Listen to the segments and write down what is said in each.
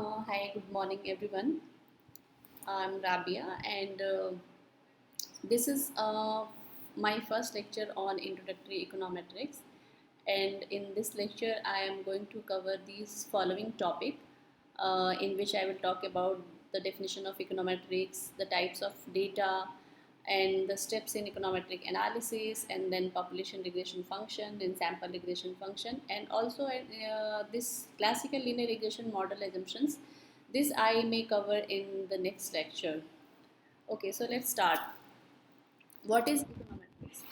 Hi, good morning, everyone. I'm Rabia, and this is my first lecture on introductory econometrics. And in this lecture, I am going to cover these following topic, in which I will talk about the definition of econometrics, the types of data, and the steps in econometric analysis, and then population regression function, then sample regression function, and also this classical linear regression model assumptions. This I may cover in the next lecture. Okay, so let's start. What is econometrics?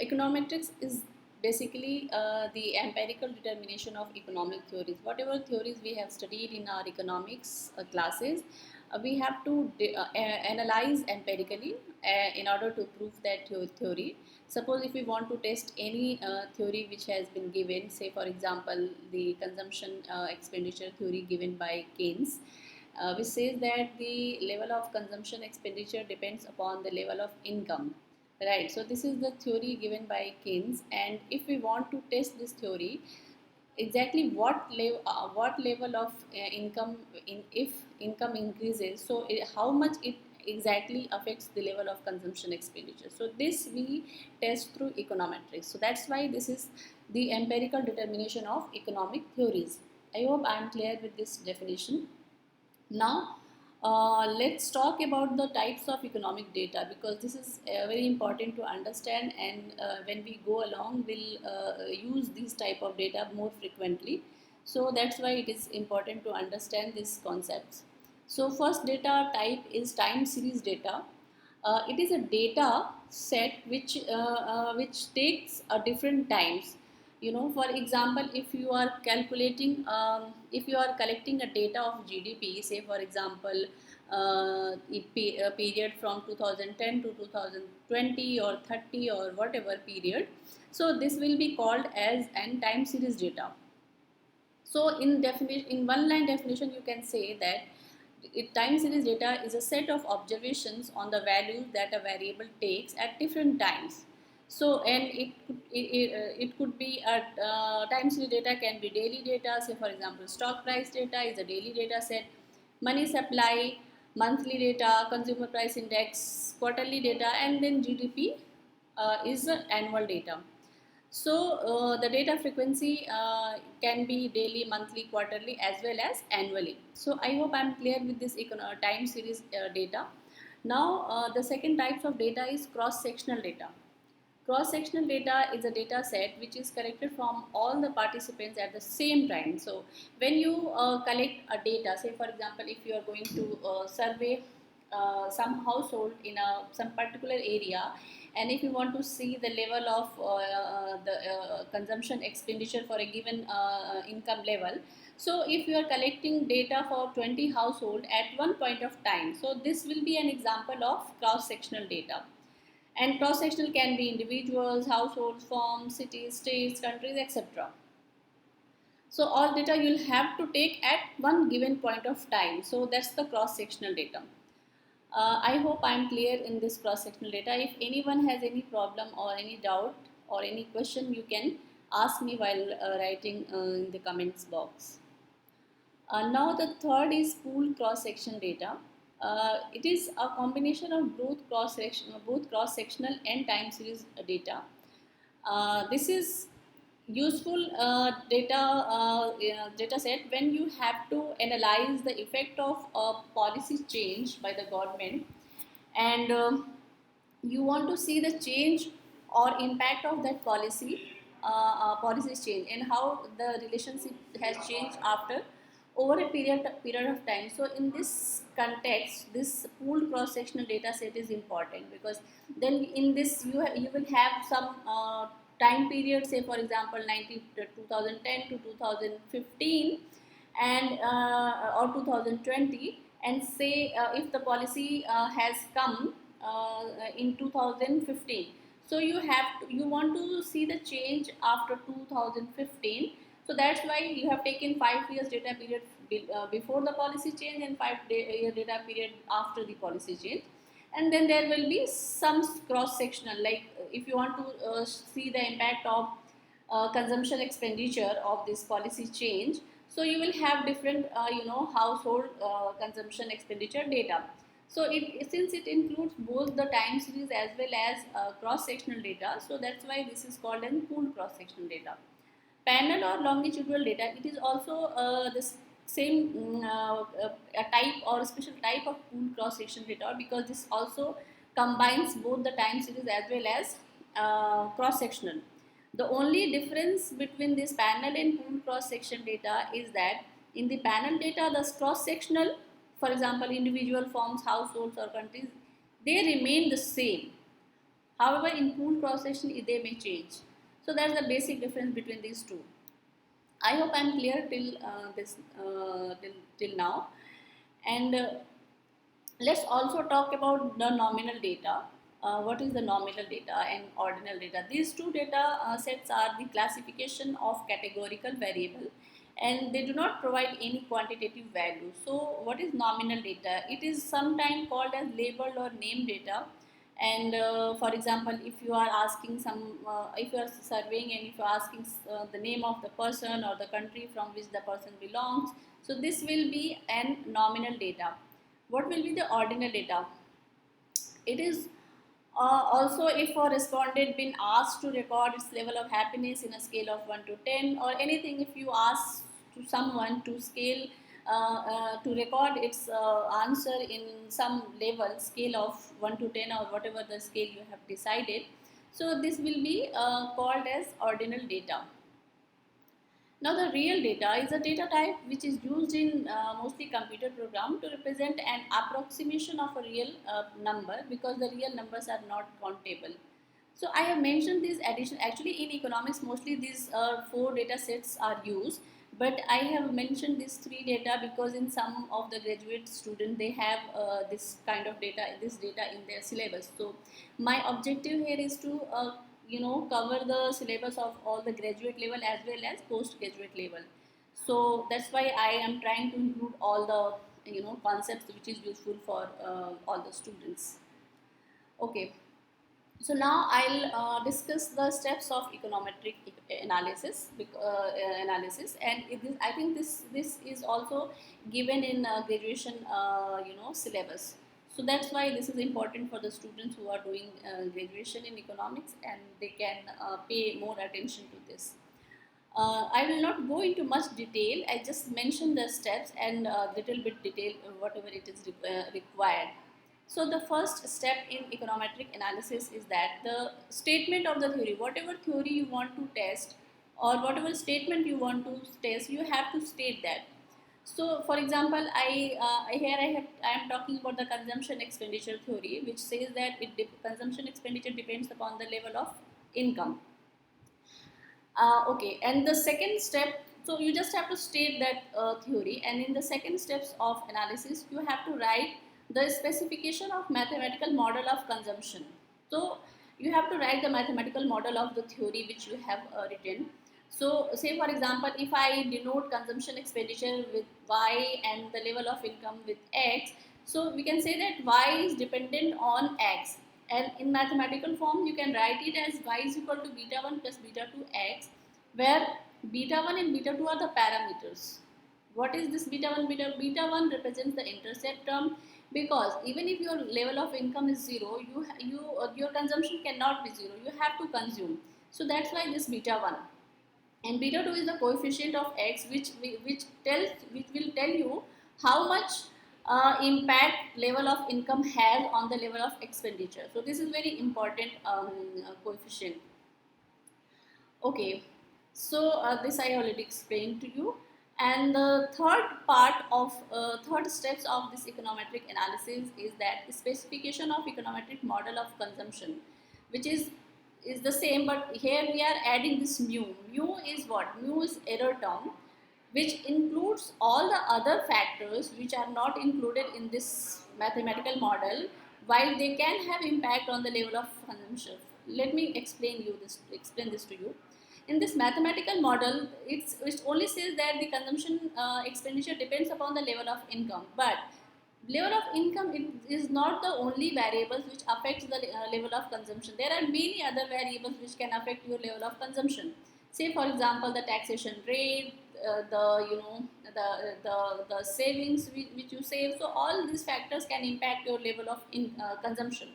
Econometrics is basically the empirical determination of economic theories. Whatever theories we have studied in our economics classes, we have to analyze empirically in order to prove that theory. Suppose if we want to test any theory which has been given, say for example the consumption expenditure theory given by Keynes, which says that the level of consumption expenditure depends upon the level of income. Right, so this is the theory given by Keynes, and if we want to test this theory, exactly what level of income if income increases, so how much it exactly affects the level of consumption expenditure. So this we test through econometrics. So that's why this is the empirical determination of economic theories. I hope I am clear with this definition. Now, let's talk about the types of economic data, because this is very important to understand, and when we go along we'll use these type of data more frequently. So that's why it is important to understand these concepts. So first data type is time series data. It is a data set which takes a different times. For example, if you are calculating, if you are collecting a data of GDP, say for example a period from 2010 to 2020 or 30 or whatever period, so this will be called as an time series data. So in one line definition, you can say that time series data is a set of observations on the values that a variable takes at different times. So, and it could be a time series data can be daily data. Say for example, stock price data is a daily data set, money supply, monthly data, consumer price index, quarterly data, and then GDP is annual data. So the data frequency can be daily, monthly, quarterly, as well as annually. So I hope I'm clear with this time series data. Now the second types of data is cross-sectional data. Cross-sectional data is a data set which is collected from all the participants at the same time. So when you collect a data, say for example, if you are going to survey some household in some particular area, and if you want to see the level of the consumption expenditure for a given income level, so if you are collecting data for 20 household at one point of time, so this will be an example of cross-sectional data. And cross-sectional can be individuals, households, firms, cities, states, countries, etc. So all data you'll have to take at one given point of time. So that's the cross-sectional data. I hope I'm clear in this cross-sectional data. If anyone has any problem or any doubt or any question, you can ask me while writing in the comments box. Now the third is pooled cross-section data. It is a combination of both cross-sectional and time series data. This is useful data set when you have to analyze the effect of a policy change by the government, and you want to see the change or impact of that policy change, and how the relationship has changed after over a period of time. So in this context, this pooled cross sectional data set is important, because then in this you will have some time period, say for example 2010 to 2015, and or 2020, and say if the policy has come in 2015, so you want to see the change after 2015. So that's why you have taken 5 years data period before the policy change, and 5 year data period after the policy change. And then there will be some cross sectional, like if you want to see the impact of consumption expenditure of this policy change, So you will have different household consumption expenditure data. So since it includes both the time series as well as cross sectional data, so that's why this is called as pooled cross sectional data. Panel or longitudinal data, it is also the same a type or a special type of pooled cross sectional data, because this also combines both the time series as well as cross sectional. The only difference between this panel and pooled cross section data is that in the panel data, the cross sectional, for example individual firms, households or countries, they remain the same. However, in pooled cross section they may change. So that's the basic difference between these two. I hope I'm clear till now. And let's also talk about the nominal data. What is the nominal data and ordinal data? These two data sets are the classification of categorical variable, and they do not provide any quantitative value. So what is nominal data? It is sometimes called as labeled or named data. And for example, if you are asking if you are surveying and if you are asking the name of the person or the country from which the person belongs, so this will be an nominal data. What will be the ordinal data? It is also if a respondent been asked to record its level of happiness in a scale of 1 to 10, or anything, if you ask to someone to scale to record its answer in some level scale of 1 to 10 or whatever the scale you have decided, so this will be called as ordinal data. Now the real data is a data type which is used in mostly computer program to represent an approximation of a real number, because the real numbers are not countable. So I have mentioned these addition, actually in economics mostly these 4 data sets are used, but I have mentioned these 3 data because in some of the graduate students they have this kind of data, this data in their syllabus. So my objective here is to cover the syllabus of all the graduate level as well as postgraduate level. So that's why I am trying to include all the concepts which is useful for all the students. Okay, so now I'll discuss the steps of econometric analysis, and I think this is also given in graduation syllabus. So that's why this is important for the students who are doing graduation in economics, and they can pay more attention to this. I will not go into much detail. I just mention the steps and little bit detail whatever it is required. So the first step in econometric analysis is that the statement of the theory, whatever theory you want to test or whatever statement you want to test, you have to state that. So for example, I am talking about the consumption expenditure theory, which says that consumption expenditure depends upon the level of income. Okay, and the second step, so you just have to state that theory, and in the second steps of analysis you have to write the specification of mathematical model of consumption. So you have to write the mathematical model of the theory which you have written. So say for example, if I denote consumption expenditure with y and the level of income with x, so we can say that y is dependent on x, and in mathematical form you can write it as y is equal to beta 1 plus beta 2 x, where beta 1 and beta 2 are the parameters. What is this beta 1? Beta 1 represents the intercept term, because even if your level of income is 0, your consumption cannot be 0, you have to consume. So that's why this beta 1. And beta 2 is the coefficient of x, which will tell you how much impact level of income has on the level of expenditure. So this is very important coefficient. Okay, so this I already explained to you. And the third steps of this econometric analysis is that the specification of econometric model of consumption, which is the same, but here we are adding this mu. Mu is what? Mu is error term, which includes all the other factors which are not included in this mathematical model, while they can have impact on the level of consumption. Let me explain this to you. In this mathematical model, it only says that the consumption expenditure depends upon the level of income, but level of income is not the only variables which affects the level of consumption. There are many other variables which can affect your level of consumption. Say for example, the taxation rate, the the savings which you save. So all these factors can impact your level of consumption.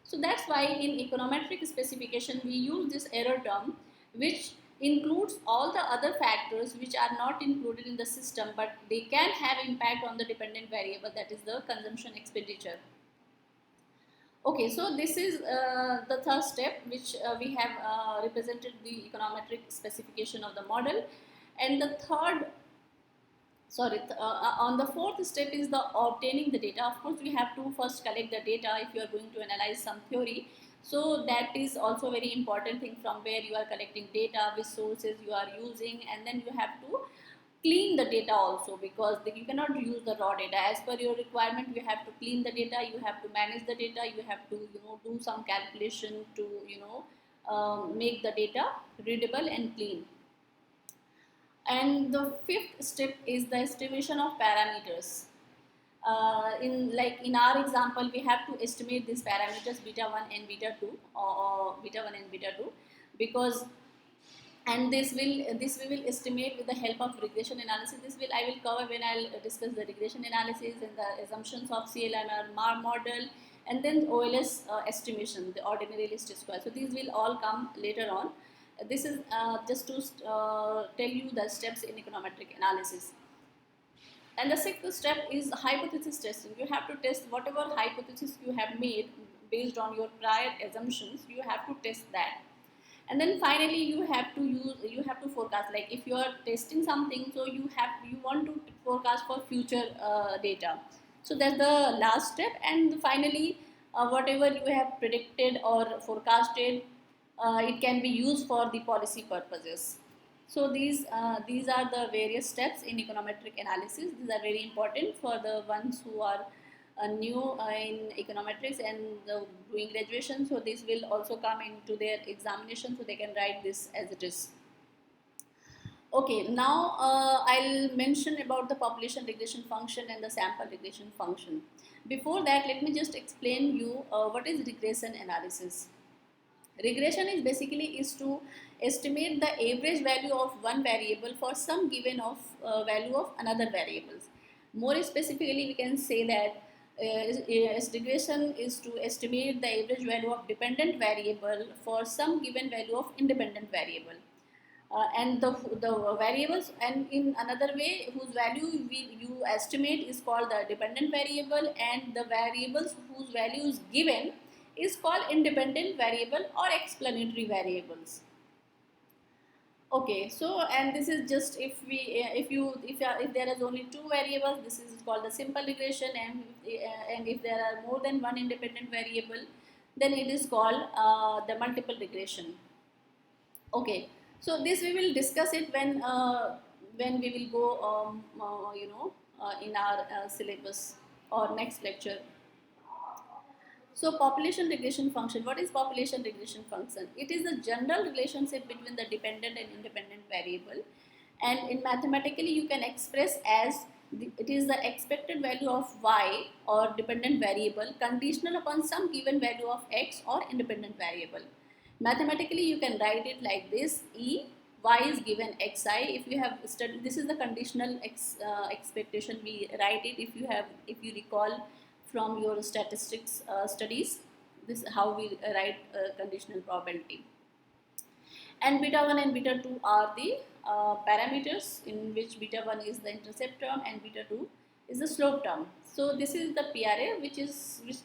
So that's why in econometric specification we use this error term, which includes all the other factors which are not included in the system, but they can have impact on the dependent variable, that is the consumption expenditure. Okay, so this is the third step, which we have represented the econometric specification of the model. And the third, on the fourth step is the obtaining the data. Of course, we have to first collect the data if you are going to analyze some theory. So that is also very important thing, from where you are collecting data, which sources you are using, and then you have to clean the data also, because you cannot use the raw data as per your requirement. You have to clean the data, you have to manage the data, you have to do some calculation to make the data readable and clean. And the fifth step is the estimation of parameters. In our example, we have to estimate these parameters beta 1 and beta 2, or beta 1 and beta 2, because and this we will estimate with the help of regression analysis. I will cover when I'll discuss the regression analysis and the assumptions of CLMR model, and then OLS estimation, the ordinary least square. So these will all come later on. This is just to tell you the steps in econometric analysis. And the sixth step is hypothesis testing. You have to test whatever hypothesis you have made based on your prior assumptions. You have to test that. And then finally you have to forecast. Like if you are testing something, so you want to forecast for future data. So that's the last step. And finally, whatever you have predicted or forecasted, it can be used for the policy purposes. So these are the various steps in econometric analysis. These are very important for the ones who are new in econometrics and doing graduation. So this will also come into their examination, so they can write this as it is. Okay, now I'll mention about the population regression function and the sample regression function. Before that, let me just explain you what is regression analysis. Regression is basically to estimate the average value of one variable for some given of value of another variables. More specifically, we can say that regression is to estimate the average value of dependent variable for some given value of independent variable. And the variables, and in another way, whose value you estimate is called the dependent variable, and the variables whose value is given is called independent variable or explanatory variables. Okay, so and this is just if there is only two variables, this is called the simple regression, and if there are more than one independent variable, then it is called the multiple regression. Okay, so this we will discuss it when we will go in our syllabus or next lecture. So population regression function. What is population regression function? It is the general relationship between the dependent and independent variable, and in mathematically you can express as it is the expected value of y or dependent variable conditional upon some given value of x or independent variable. Mathematically you can write it like this: e y is given xi. If you have studied, this is the conditional expectation. We write it if you recall from your statistics studies. This is how we write conditional probability. And beta 1 and beta 2 are the parameters, in which beta 1 is the intercept term and beta 2 is the slope term. So this is the PRA, which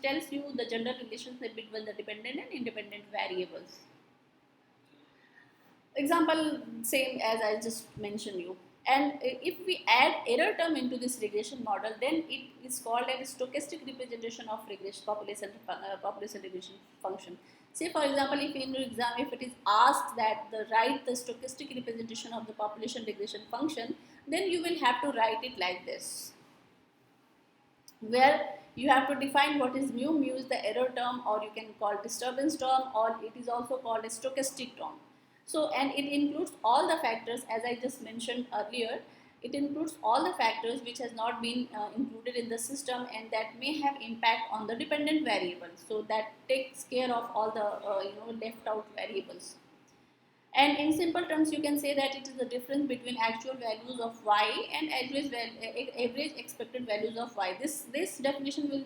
tells you the general relationship between the dependent and independent variables. Example same as I just mentioned you. And if we add error term into this regression model, then it is called a stochastic representation of population regression function. Say for example, if in your exam, if it is asked that write the stochastic representation of the population regression function, then you will have to write it like this, where you have to define what is mu. Mu is the error term, or you can call disturbance term, or it is also called a stochastic term. So, and it includes all the factors, as I just mentioned earlier. It includes all the factors which has not been included in the system and that may have impact on the dependent variables. So that takes care of all the left out variables. And in simple terms, you can say that it is the difference between actual values of y and average expected values of y. This definition will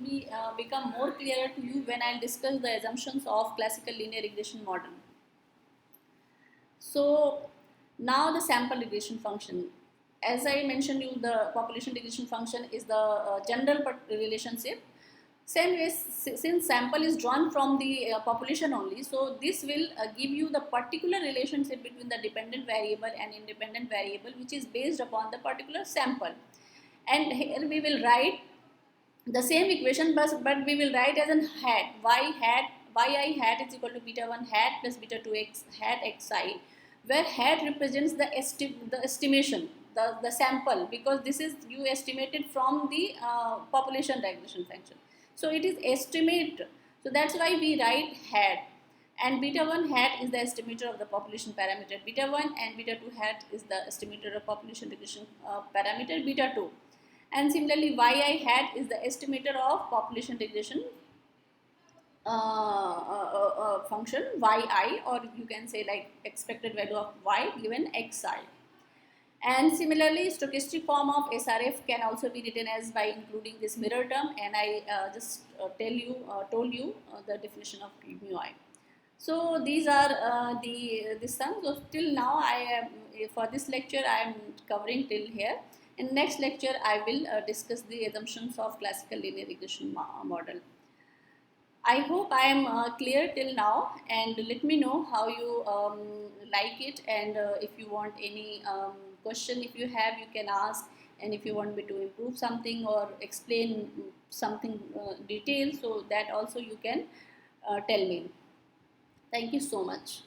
become more clearer to you when I discuss the assumptions of classical linear regression model. So now the sample regression function. As I mentioned you, the population regression function is the general relationship. Same way, since sample is drawn from the population only, so this will give you the particular relationship between the dependent variable and independent variable, which is based upon the particular sample. And here we will write the same equation, but we will write as an hat. Yi hat is equal to beta 1 hat plus beta 2 x hat xi, where hat represents the estimation, the sample, because this is you estimated from the population regression function. So it is estimate. So that's why we write hat. And beta 1 hat is the estimator of the population parameter beta 1, and beta 2 hat is the estimator of population regression parameter beta 2. And similarly, yi hat is the estimator of population regression function yi, or you can say like expected value of y given xi. And similarly, stochastic form of SRF can also be written as by including this mirror term, and I just told you the definition of mu I. So these are this sum. So till now I am for this lecture I am covering till here. In next lecture I will discuss the assumptions of classical linear regression model. I hope I am clear till now, and let me know how you like it, and if you want any question, if you have, you can ask, and if you want me to improve something or explain something detailed, so that also you can tell me. Thank you so much.